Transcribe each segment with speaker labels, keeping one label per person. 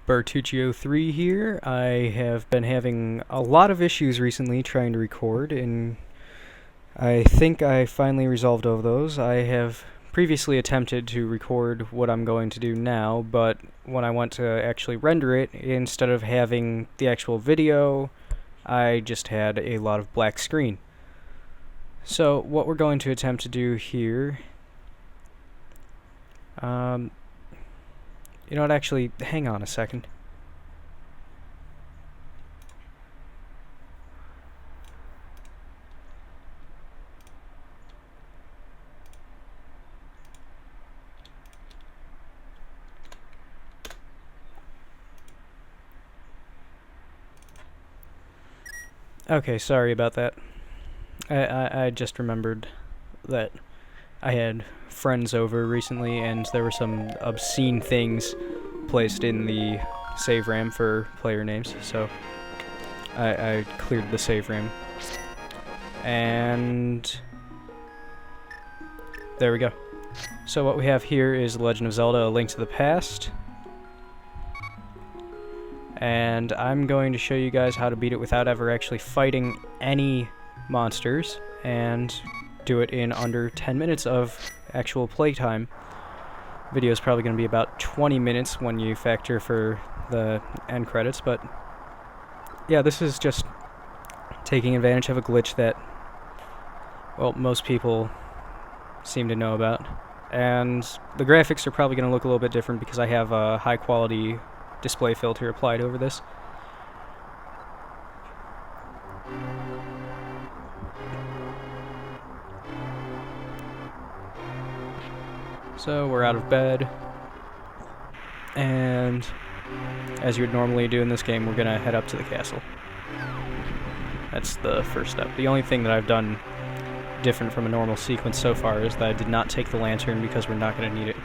Speaker 1: Bertuccio3 here. I have been having a lot of issues recently trying to record, and I think I finally resolved all of those. I have previously attempted to record what I'm going to do now, but when I went to actually render it, instead of having the actual video, I just had a lot of black screen. So what we're going to attempt to do here... You know what, actually, hang on a second. Okay, sorry about that. I just remembered that I had friends over recently, and there were some obscene things placed in the save RAM for player names, so I cleared the save RAM. And there we go. So what we have here is The Legend of Zelda: A Link to the Past. And I'm going to show you guys how to beat it without ever actually fighting any monsters, and do it in under 10 minutes of actual playtime. Video is probably going to be about 20 minutes when you factor for the end credits, but yeah, this is just taking advantage of a glitch that, well, most people seem to know about. And the graphics are probably going to look a little bit different because I have a high quality display filter applied over this. So we're out of bed, and as you would normally do in this game, we're gonna head up to the castle. That's the first step. The only thing that I've done different from a normal sequence so far is that I did not take the lantern because we're not gonna need it.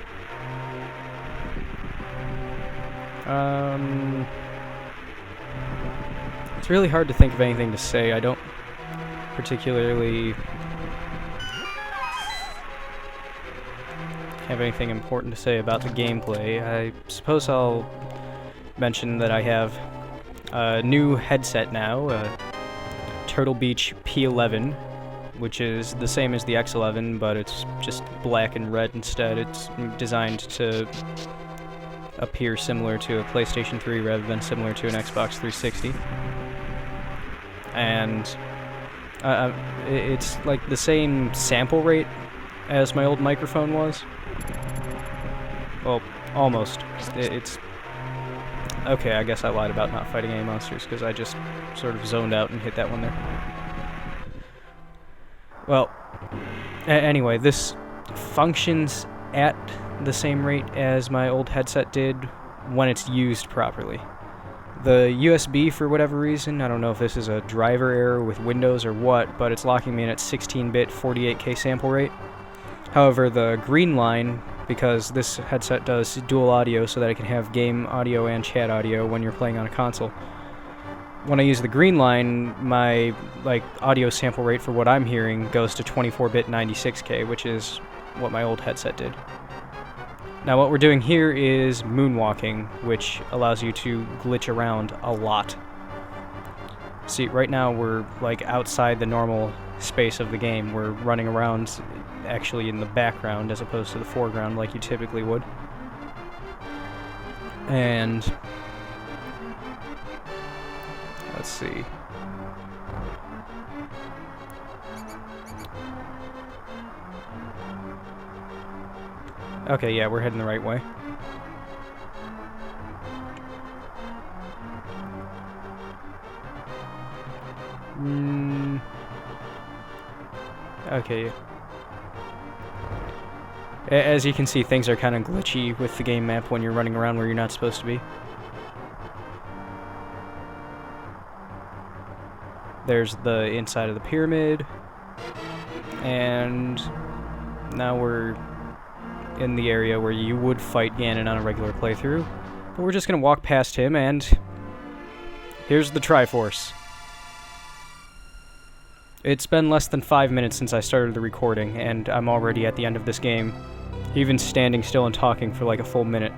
Speaker 1: It's really hard to think of anything to say. I don't particularly have anything important to say about the gameplay. I suppose I'll mention that I have a new headset now, Turtle Beach P11, which is the same as the X11, but it's just black and red instead. It's designed to appear similar to a PlayStation 3 rather than similar to an Xbox 360. And it's like the same sample rate as my old microphone was. Well, almost. It's... Okay, I guess I lied about not fighting any monsters, because I just sort of zoned out and hit that one there. Well, anyway, this functions at the same rate as my old headset did when it's used properly. The USB, for whatever reason, I don't know if this is a driver error with Windows or what, but it's locking me in at 16-bit 48K sample rate. However, the green line, because this headset does dual audio so that it can have game audio and chat audio when you're playing on a console. When I use the green line, my audio sample rate for what I'm hearing goes to 24-bit 96K, which is what my old headset did. Now what we're doing here is moonwalking, which allows you to glitch around a lot. See, right now we're outside the normal space of the game. We're running around actually in the background as opposed to the foreground like you typically would. And let's see. Okay, yeah, we're heading the right way. Okay. As you can see, things are kind of glitchy with the game map when you're running around where you're not supposed to be. There's the inside of the pyramid, and now we're in the area where you would fight Ganon on a regular playthrough, but we're just gonna walk past him, and here's the Triforce. It's been less than 5 minutes since I started the recording, and I'm already at the end of this game, even standing still and talking for like a full minute.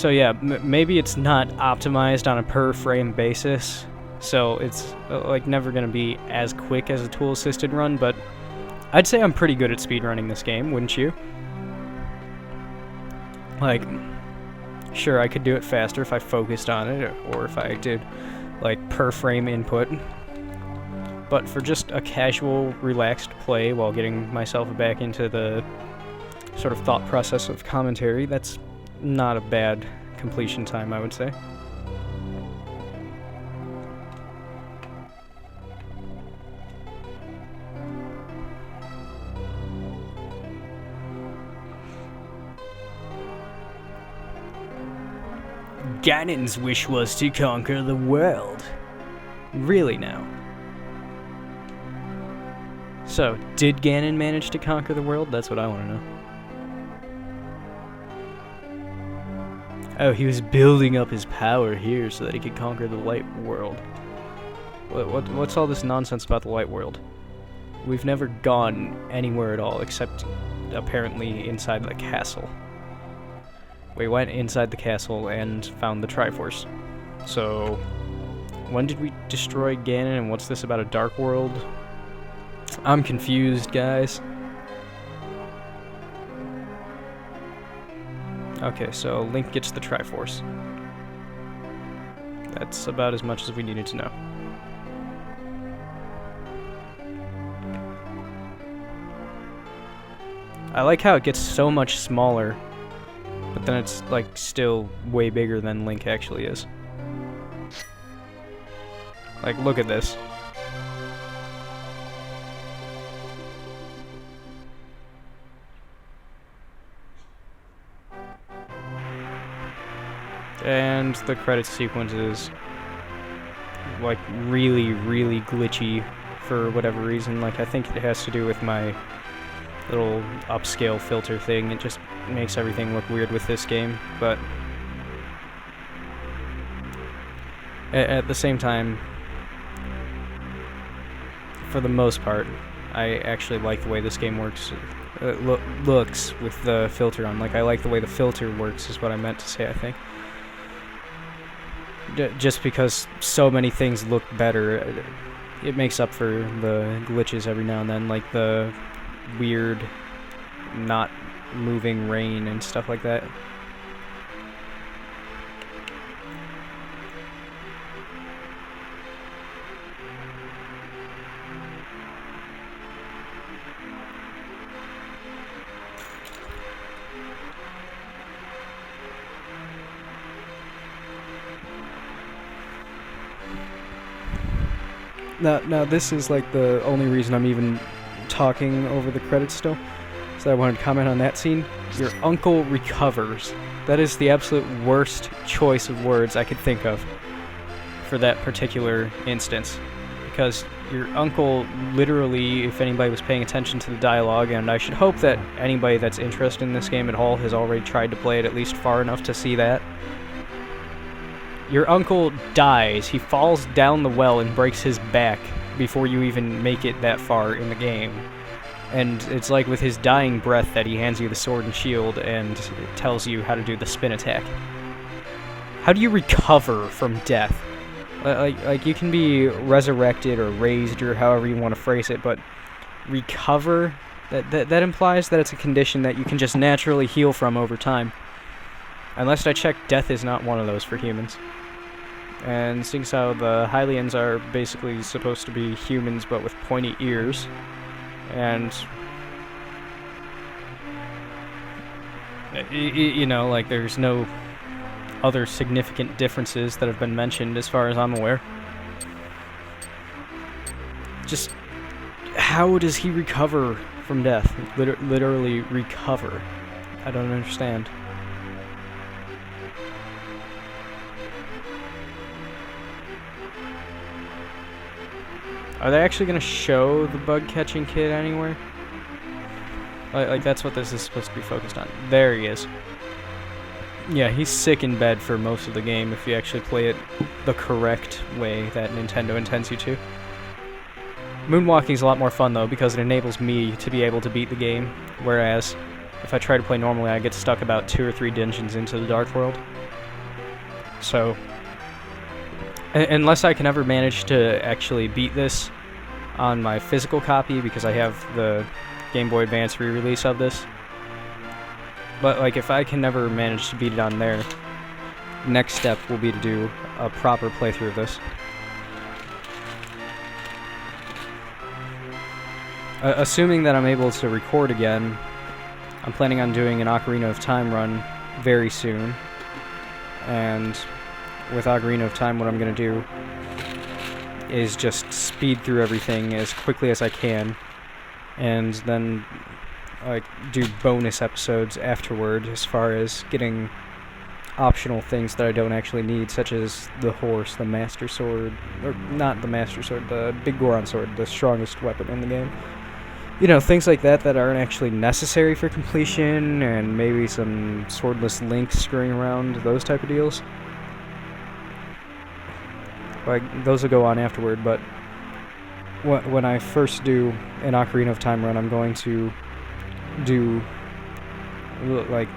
Speaker 1: So yeah, maybe it's not optimized on a per frame basis, so it's like never gonna be as quick as a tool assisted run, but I'd say I'm pretty good at speedrunning this game, wouldn't you? Like, sure, I could do it faster if I focused on it, or if I did like per frame input, but for just a casual, relaxed play while getting myself back into the sort of thought process of commentary, that's not a bad completion time, I would say. Ganon's wish was to conquer the world. Really now? So, did Ganon manage to conquer the world? That's what I want to know. Oh, he was building up his power here so that he could conquer the light world. What's all this nonsense about the light world? We've never gone anywhere at all, except apparently inside the castle. We went inside the castle and found the Triforce. So, when did we destroy Ganon, and what's this about a dark world? I'm confused, guys. Okay, so Link gets the Triforce. That's about as much as we needed to know. I like how it gets so much smaller, but then it's like still way bigger than Link actually is. Like, look at this. And the credit sequence is like really, really glitchy for whatever reason. Like, I think it has to do with my little upscale filter thing. It just makes everything look weird with this game, but at the same time, for the most part, I actually like the way this game works. Looks with the filter on. Like, I like the way the filter works is what I meant to say, I think. Just because so many things look better, it makes up for the glitches every now and then, like the weird not moving rain and stuff like that. Now this is like the only reason I'm even talking over the credits still. So I wanted to comment on that scene. Your uncle recovers. That is the absolute worst choice of words I could think of for that particular instance. Because your uncle literally, if anybody was paying attention to the dialogue, and I should hope that anybody that's interested in this game at all has already tried to play it at least far enough to see that. Your uncle dies. He falls down the well and breaks his back before you even make it that far in the game. And it's like with his dying breath that he hands you the sword and shield and tells you how to do the spin attack. How do you recover from death? Like you can be resurrected or raised or however you want to phrase it, but recover? That implies that it's a condition that you can just naturally heal from over time. Unless I check, death is not one of those for humans. And seeing as how the Hylians are basically supposed to be humans but with pointy ears, and you know, like, there's no other significant differences that have been mentioned as far as I'm aware. Just, how does he recover from death? Literally recover. I don't understand. Are they actually going to show the bug-catching kid anywhere? Like, that's what this is supposed to be focused on. There he is. Yeah, he's sick in bed for most of the game if you actually play it the correct way that Nintendo intends you to. Moonwalking's a lot more fun, though, because it enables me to be able to beat the game, whereas if I try to play normally, I get stuck about 2 or 3 dungeons into the Dark World. So, unless I can ever manage to actually beat this on my physical copy, because I have the Game Boy Advance re-release of this. But like, if I can never manage to beat it on there, next step will be to do a proper playthrough of this. Assuming that I'm able to record again, I'm planning on doing an Ocarina of Time run very soon. And with Ocarina of Time, what I'm going to do is just speed through everything as quickly as I can, and then like do bonus episodes afterward as far as getting optional things that I don't actually need, such as the horse, the Master Sword, or not the Master Sword, the Big Goron Sword, the strongest weapon in the game. You know, things like that that aren't actually necessary for completion, and maybe some swordless Link screwing around, those type of deals. Like, those will go on afterward, but when I first do an Ocarina of Time run, I'm going to do, like,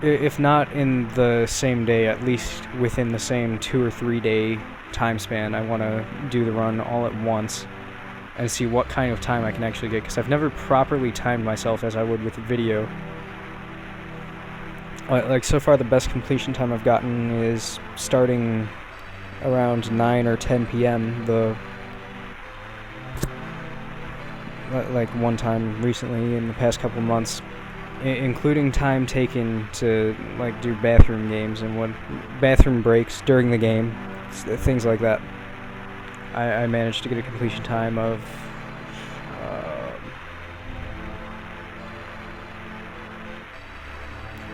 Speaker 1: if not in the same day, at least within the same 2 or 3 day time span, I want to do the run all at once and see what kind of time I can actually get, because I've never properly timed myself as I would with a video. Like, so far the best completion time I've gotten is starting around 9 or 10 p.m. Like one time recently in the past couple months, including time taken to like do bathroom games and bathroom breaks during the game, things like that. I managed to get a completion time of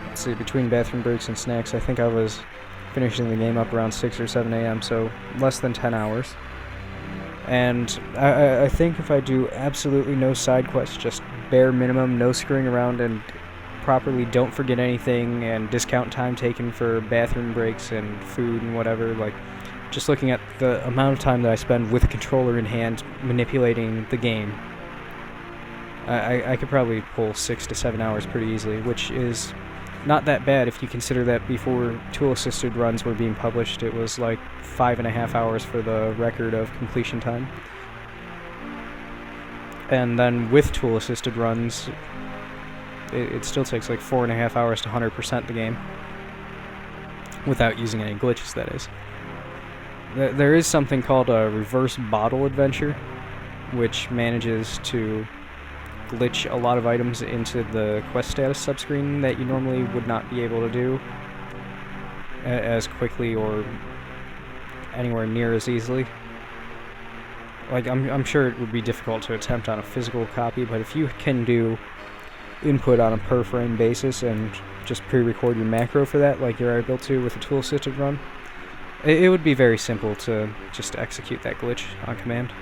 Speaker 1: let's see, between bathroom breaks and snacks, I think I was finishing the game up around 6 or 7 a.m., so less than 10 hours. And I think if I do absolutely no side quests, just bare minimum, no screwing around, and properly don't forget anything, and discount time taken for bathroom breaks and food and whatever, like, just looking at the amount of time that I spend with a controller in hand manipulating the game, I could probably pull 6 to 7 hours pretty easily, which is not that bad if you consider that before tool-assisted runs were being published, it was like 5.5 hours for the record of completion time. And then with tool-assisted runs, it still takes like 4.5 hours to 100% the game, without using any glitches, that is. There is something called a reverse bottle adventure, which manages to glitch a lot of items into the quest status subscreen that you normally would not be able to do as quickly or anywhere near as easily. Like, I'm sure it would be difficult to attempt on a physical copy, but if you can do input on a per frame basis and just pre-record your macro for that, like you're able to with a tool-assisted run, it would be very simple to just execute that glitch on command.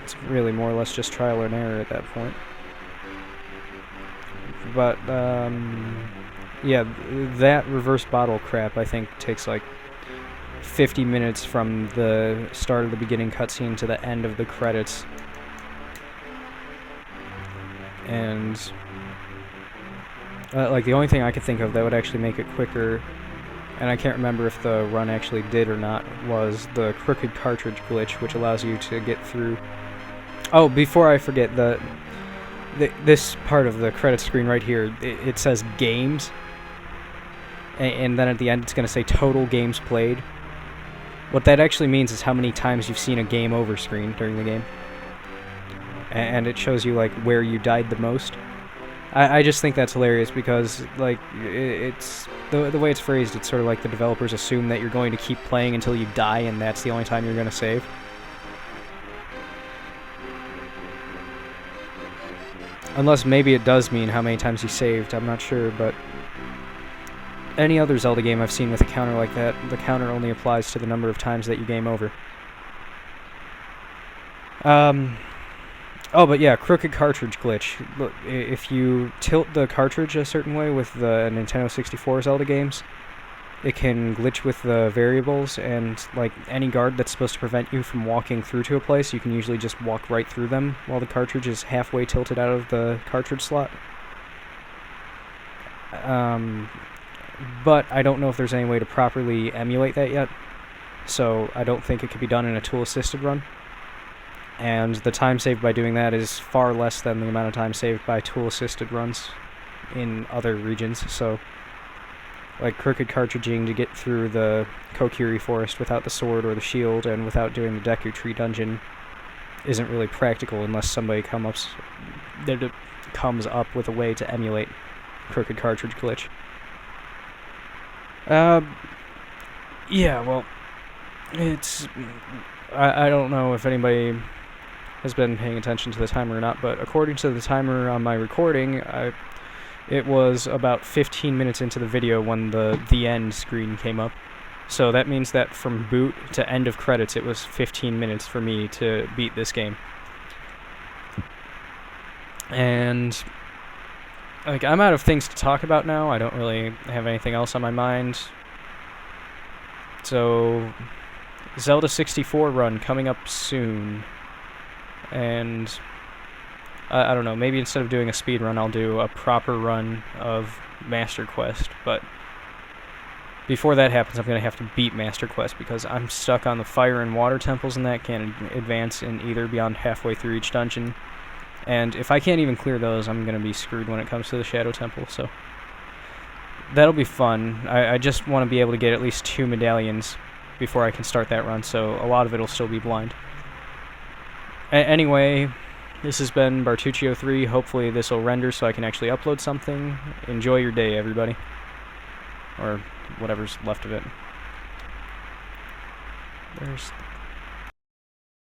Speaker 1: It's really more or less just trial and error at that point. But, yeah, that reverse bottle crap, I think, takes like 50 minutes from the start of the beginning cutscene to the end of the credits. And, like, the only thing I could think of that would actually make it quicker, and I can't remember if the run actually did or not, was the crooked cartridge glitch, which allows you to get through... Oh, before I forget, this part of the credit screen right here, it says games, and then at the end it's going to say total games played. What that actually means is how many times you've seen a game over screen during the game. And it shows you, like, where you died the most. I just think that's hilarious because, like, it's... The way it's phrased, it's sort of like the developers assume that you're going to keep playing until you die, and that's the only time you're going to save. Unless maybe it does mean how many times you saved, I'm not sure, but... Any other Zelda game I've seen with a counter like that, the counter only applies to the number of times that you game over. Oh, but yeah, crooked cartridge glitch. Look, if you tilt the cartridge a certain way with the Nintendo 64 Zelda games, it can glitch with the variables, and like any guard that's supposed to prevent you from walking through to a place, you can usually just walk right through them while the cartridge is halfway tilted out of the cartridge slot. But I don't know if there's any way to properly emulate that yet, so I don't think it could be done in a tool-assisted run. And the time saved by doing that is far less than the amount of time saved by tool-assisted runs in other regions, so like crooked cartridging to get through the Kokiri forest without the sword or the shield and without doing the Deku Tree dungeon isn't really practical unless somebody comes up with a way to emulate crooked cartridge glitch. Yeah, well, it's... I don't know if anybody has been paying attention to the timer or not, but according to the timer on my recording, it was about 15 minutes into the video when the end screen came up. So that means that from boot to end of credits, it was 15 minutes for me to beat this game. And like, I'm out of things to talk about now. I don't really have anything else on my mind. So, Zelda 64 run coming up soon. And I don't know, maybe instead of doing a speed run, I'll do a proper run of Master Quest, but before that happens, I'm going to have to beat Master Quest, because I'm stuck on the fire and water temples and that can't advance in either beyond halfway through each dungeon, and if I can't even clear those, I'm going to be screwed when it comes to the Shadow Temple, so that'll be fun. I just want to be able to get at least 2 medallions before I can start that run, so a lot of it will still be blind. Anyway, this has been Bartuccio3. Hopefully this will render so I can actually upload something. Enjoy your day, everybody. Or whatever's left of it. There's